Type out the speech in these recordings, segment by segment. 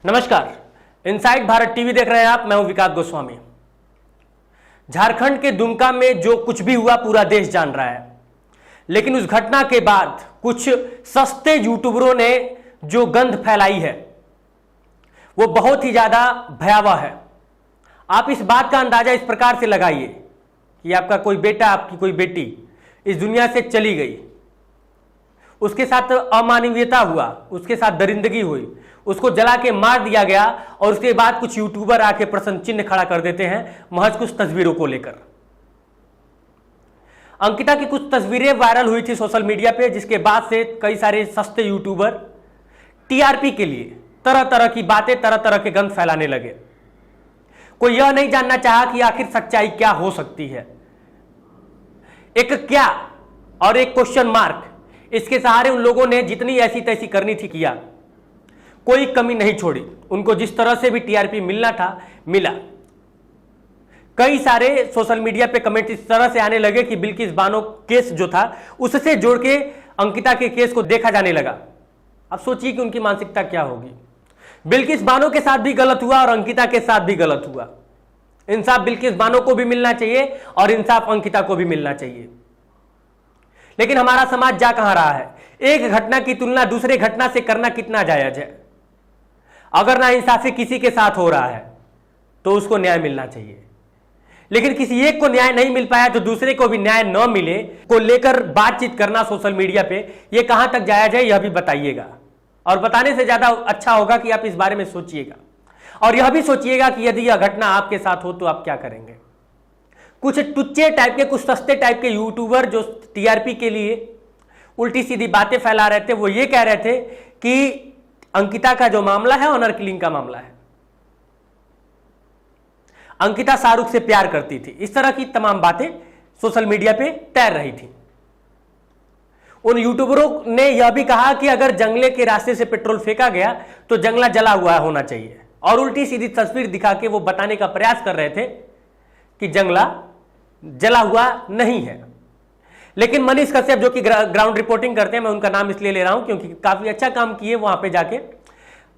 नमस्कार, inside Bharat TV देख रहे हैं आप। मैं हूं विकास गोस्वामी। झारखंड के दुमका में जो कुछ भी हुआ पूरा देश जान रहा है, लेकिन उस घटना के बाद कुछ सस्ते यूट्यूबरों ने जो गंध फैलाई है वो बहुत ही ज्यादा भयावह है। आप इस बात का अंदाजा इस प्रकार से लगाइए कि आपका कोई बेटा, आपकी कोई बेटी इस दुनिया से चली गई, उसके साथ अमानवीयता हुआ, उसके साथ दरिंदगी हुई, उसको जला के मार दिया गया और उसके बाद कुछ यूट्यूबर आके प्रश्न चिन्ह खड़ा कर देते हैं महज कुछ तस्वीरों को लेकर। अंकिता की कुछ तस्वीरें वायरल हुई थी सोशल मीडिया पे, जिसके बाद से कई सारे सस्ते यूट्यूबर टीआरपी के लिए तरह तरह की बातें, तरह तरह के गंध फैलाने लगे। कोई यह नहीं जानना चाहा कि आखिर सच्चाई क्या हो सकती है। एक क्या और एक क्वेश्चन मार्क, इसके सहारे उन लोगों ने जितनी ऐसी तैसी करनी थी किया, कोई कमी नहीं छोड़ी। उनको जिस तरह से भी टीआरपी मिलना था मिला। कई सारे सोशल मीडिया पे कमेंट इस तरह से आने लगे कि बिल्किस बानो केस जो था उससे जोड़ के अंकिता के केस को देखा जाने लगा। अब सोचिए कि उनकी मानसिकता क्या होगी। बिल्किस बानो के साथ भी गलत हुआ और अंकिता के साथ भी गलत हुआ। इंसाफ बिल्किस बानो को भी मिलना चाहिए और इंसाफ अंकिता को भी मिलना चाहिए। लेकिन हमारा समाज जा कहां रहा है? एक घटना की तुलना दूसरे घटना से करना कितना जायज है? अगर ना इंसाफी किसी के साथ हो रहा है तो उसको न्याय मिलना चाहिए, लेकिन किसी एक को न्याय नहीं मिल पाया तो दूसरे को भी न्याय न मिले को लेकर बातचीत करना सोशल मीडिया पे, यह कहां तक जायज है यह भी बताइएगा। और बताने से ज्यादा अच्छा होगा कि आप इस बारे में सोचिएगा और यह भी सोचिएगा कि यदि यह घटना आपके साथ हो तो आप क्या करेंगे। कुछ टुच्चे टाइप के, कुछ सस्ते टाइप के यूट्यूबर जो टीआरपी के लिए उल्टी सीधी बातें फैला रहे थे, वो ये कह रहे थे कि अंकिता का जो मामला है ऑनर किलिंग का मामला है, अंकिता शाहरुख से प्यार करती थी। इस तरह की तमाम बातें सोशल मीडिया पे तैर रही थी। उन यूट्यूबरों ने यह भी कहा कि अगर जंगले के रास्ते से पेट्रोल फेंका गया तो जंगला जला हुआ होना चाहिए, और उल्टी सीधी तस्वीर दिखा के वो बताने का प्रयास कर रहे थे कि जंगला जला हुआ नहीं है। लेकिन मनीष कश्यप जो कि ग्राउंड रिपोर्टिंग करते हैं, मैं उनका नाम इसलिए ले रहा हूं क्योंकि काफी अच्छा काम किए वहां पे जाके।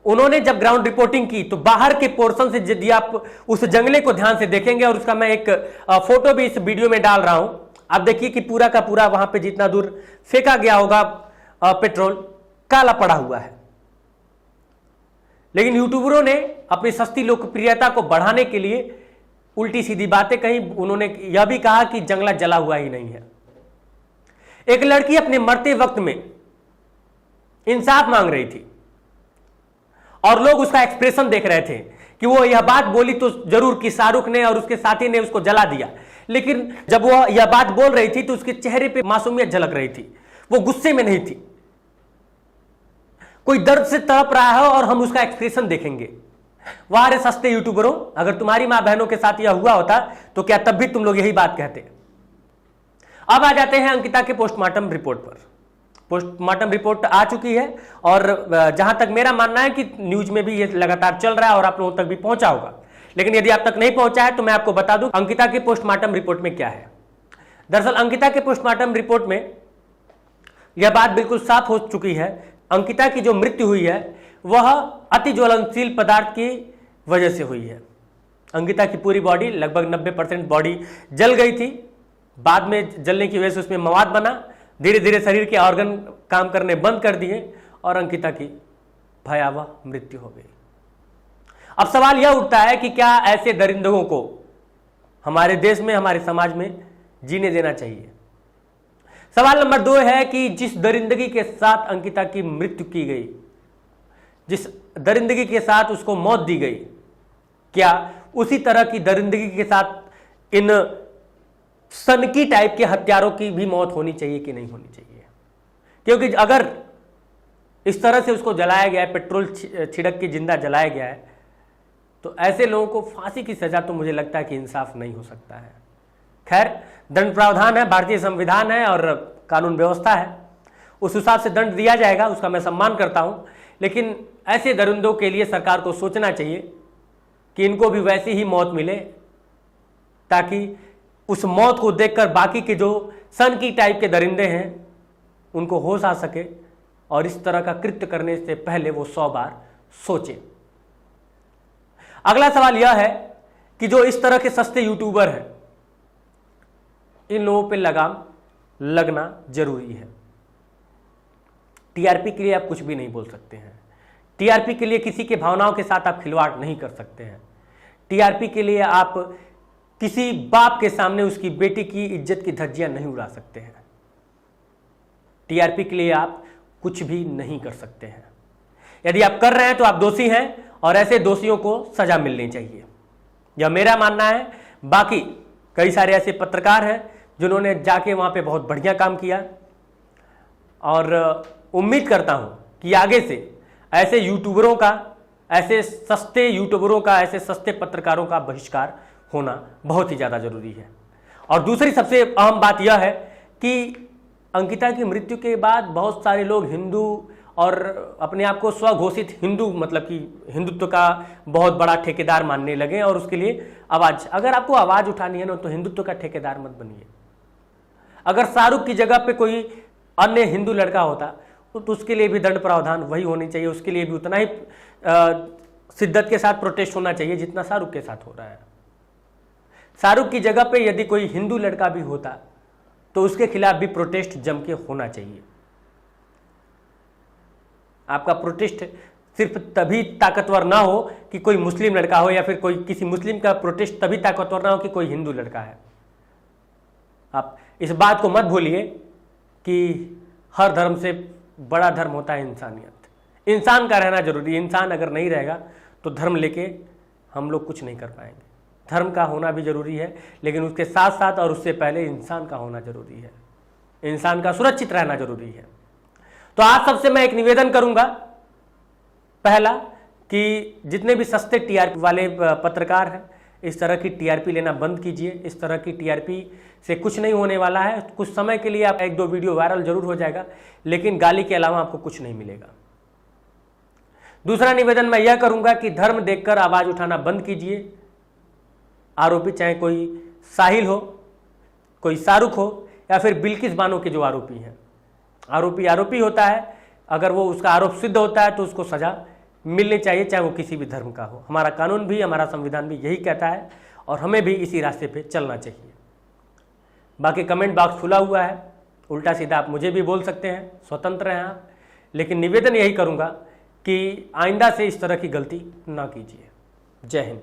उन्होंने जब ग्राउंड रिपोर्टिंग की तो बाहर के पोर्शन से यदि आप उस जंगले को ध्यान से देखेंगे, और उसका मैं एक फोटो भी इस वीडियो में डाल रहा हूं, आप देखिए कि पूरा का पूरा वहां पे जितना दूर फेंका गया होगा पेट्रोल, काला पड़ा हुआ है। लेकिन यूट्यूबरों ने अपनी सस्ती लोकप्रियता को बढ़ाने के लिए उल्टी सीधी बातें कही। उन्होंने यह भी कहा कि जंगला जला हुआ ही नहीं है। एक लड़की अपने मरते वक्त में इंसाफ मांग रही थी और लोग उसका एक्सप्रेशन देख रहे थे कि वो यह बात बोली तो जरूर कि शाहरुख ने और उसके साथी ने उसको जला दिया, लेकिन जब वो यह बात बोल रही थी तो उसके चेहरे पे मासूमियत झलक रही थी। वो गुस्से में नहीं थी, कोई दर्द से तड़प रहा है और हम उसका एक्सप्रेशन देखेंगे। वाह रे सस्ते यूट्यूबरों, अगर तुम्हारी मां बहनों के साथ यह हुआ होता तो क्या तब भी तुम लोग यही बात कहते। अब आ जाते हैं अंकिता के पोस्टमार्टम रिपोर्ट पर। पोस्टमार्टम रिपोर्ट आ चुकी है और जहां तक मेरा मानना है कि न्यूज में भी ये लगातार चल रहा है और आप लोगों तक भी पहुंचा होगा। लेकिन यदि आप तक नहीं पहुंचा है तो मैं आपको बता दूं अंकिता के पोस्टमार्टम रिपोर्ट में क्या है। दरअसल अंकिता के पोस्टमार्टम रिपोर्ट में यह बात बिल्कुल साफ हो चुकी है। अंकिता की जो मृत्यु हुई है वह अति ज्वलनशील पदार्थ की वजह से हुई है। अंकिता की पूरी बॉडी, लगभग 90% बॉडी जल गई थी। बाद में जलने की वजह से उसमें मवाद बना, धीरे धीरे शरीर के ऑर्गन काम करने बंद कर दिए और अंकिता की भयावह मृत्यु हो गई। अब सवाल यह उठता है कि क्या ऐसे दरिंदों को हमारे देश में, हमारे समाज में जीने देना चाहिए। सवाल नंबर 2 है कि जिस दरिंदगी के साथ अंकिता की मृत्यु की गई, जिस दरिंदगी के साथ उसको मौत दी गई, क्या उसी तरह की दरिंदगी के साथ इन सनकी टाइप के हत्यारों की भी मौत होनी चाहिए कि नहीं होनी चाहिए? क्योंकि अगर इस तरह से उसको जलाया गया है, पेट्रोल छिड़क के जिंदा जलाया गया है, तो ऐसे लोगों को फांसी की सजा तो मुझे लगता है कि इंसाफ नहीं हो सकता है। खैर, दंड प्रावधान है, भारतीय संविधान है और कानून व्यवस्था है, उस हिसाब से दंड दिया जाएगा, उसका मैं सम्मान करता हूं। लेकिन ऐसे दरिंदों के लिए सरकार को सोचना चाहिए कि इनको भी वैसी ही मौत मिले, ताकि उस मौत को देखकर बाकी के जो सन की टाइप के दरिंदे हैं उनको होश आ सके और इस तरह का कृत्य करने से पहले वो 100 बार सोचे। अगला सवाल यह है कि जो इस तरह के सस्ते यूट्यूबर हैं, इन लोगों पे लगाम लगना जरूरी है। टीआरपी के लिए आप कुछ भी नहीं बोल सकते हैं। टीआरपी के लिए किसी के भावनाओं के साथ आप खिलवाड़ नहीं कर सकते हैं। टीआरपी के लिए आप किसी बाप के सामने उसकी बेटी की इज्जत की धज्जियां नहीं उड़ा सकते हैं। टीआरपी के लिए आप कुछ भी नहीं कर सकते हैं। यदि आप कर रहे हैं तो आप दोषी हैं और ऐसे दोषियों को सजा मिलनी चाहिए, यह मेरा मानना है। बाकी कई सारे ऐसे पत्रकार हैं जिन्होंने जाके वहां पे बहुत बढ़िया काम किया और उम्मीद करता हूं कि आगे से ऐसे यूट्यूबरों का, ऐसे सस्ते यूट्यूबरों का, ऐसे सस्ते पत्रकारों का बहिष्कार होना बहुत ही ज़्यादा जरूरी है। और दूसरी सबसे अहम बात यह है कि अंकिता की मृत्यु के बाद बहुत सारे लोग हिंदू और अपने आप को स्वघोषित हिंदू, मतलब कि हिंदुत्व का बहुत बड़ा ठेकेदार मानने लगे और उसके लिए आवाज, अगर आपको आवाज उठानी है ना तो हिंदुत्व का ठेकेदार मत बनिए। अगर शाहरुख की जगह पे कोई अन्य हिंदू लड़का होता तो उसके लिए भी दंड प्रावधान वही होनी चाहिए, उसके लिए भी उतना ही शिद्दत के साथ प्रोटेस्ट होना चाहिए जितना शाहरुख के साथ हो रहा है। शाहरुख की जगह पे यदि कोई हिंदू लड़का भी होता तो उसके खिलाफ भी प्रोटेस्ट जम के होना चाहिए। आपका प्रोटेस्ट सिर्फ तभी ताकतवर ना हो कि कोई मुस्लिम लड़का हो, या फिर कोई किसी मुस्लिम का प्रोटेस्ट तभी ताकतवर ना हो कि कोई हिंदू लड़का है। आप इस बात को मत भूलिए कि हर धर्म से बड़ा धर्म होता है इंसानियत। इंसान का रहना जरूरी है। इंसान अगर नहीं रहेगा तो धर्म लेके हम लोग कुछ नहीं कर पाएंगे। धर्म का होना भी जरूरी है, लेकिन उसके साथ साथ और उससे पहले इंसान का होना जरूरी है। इंसान का सुरक्षित रहना जरूरी है। तो आप सबसे मैं एक निवेदन करूंगा, पहला कि जितने भी सस्ते टीआरपी वाले पत्रकार हैं, इस तरह की टीआरपी लेना बंद कीजिए। इस तरह की टीआरपी से कुछ नहीं होने वाला है। कुछ समय के लिए आप एक दो वीडियो वायरल जरूर हो जाएगा, लेकिन गाली के अलावा आपको कुछ नहीं मिलेगा। दूसरा निवेदन मैं यह करूंगा कि धर्म देखकर आवाज उठाना बंद कीजिए। आरोपी चाहे कोई साहिल हो, कोई शाहरुख हो, या फिर बिल्किस बानो के जो आरोपी हैं, आरोपी आरोपी होता है। अगर वो उसका आरोप सिद्ध होता है तो उसको सजा मिलनी चाहिए, चाहे वो किसी भी धर्म का हो। हमारा कानून भी, हमारा संविधान भी यही कहता है और हमें भी इसी रास्ते पे चलना चाहिए। बाकी कमेंट बॉक्स खुला हुआ है, उल्टा सीधा आप मुझे भी बोल सकते हैं, स्वतंत्र हैं आप। लेकिन निवेदन यही करूंगा कि आइंदा से इस तरह की गलती ना कीजिए। जय हिंद।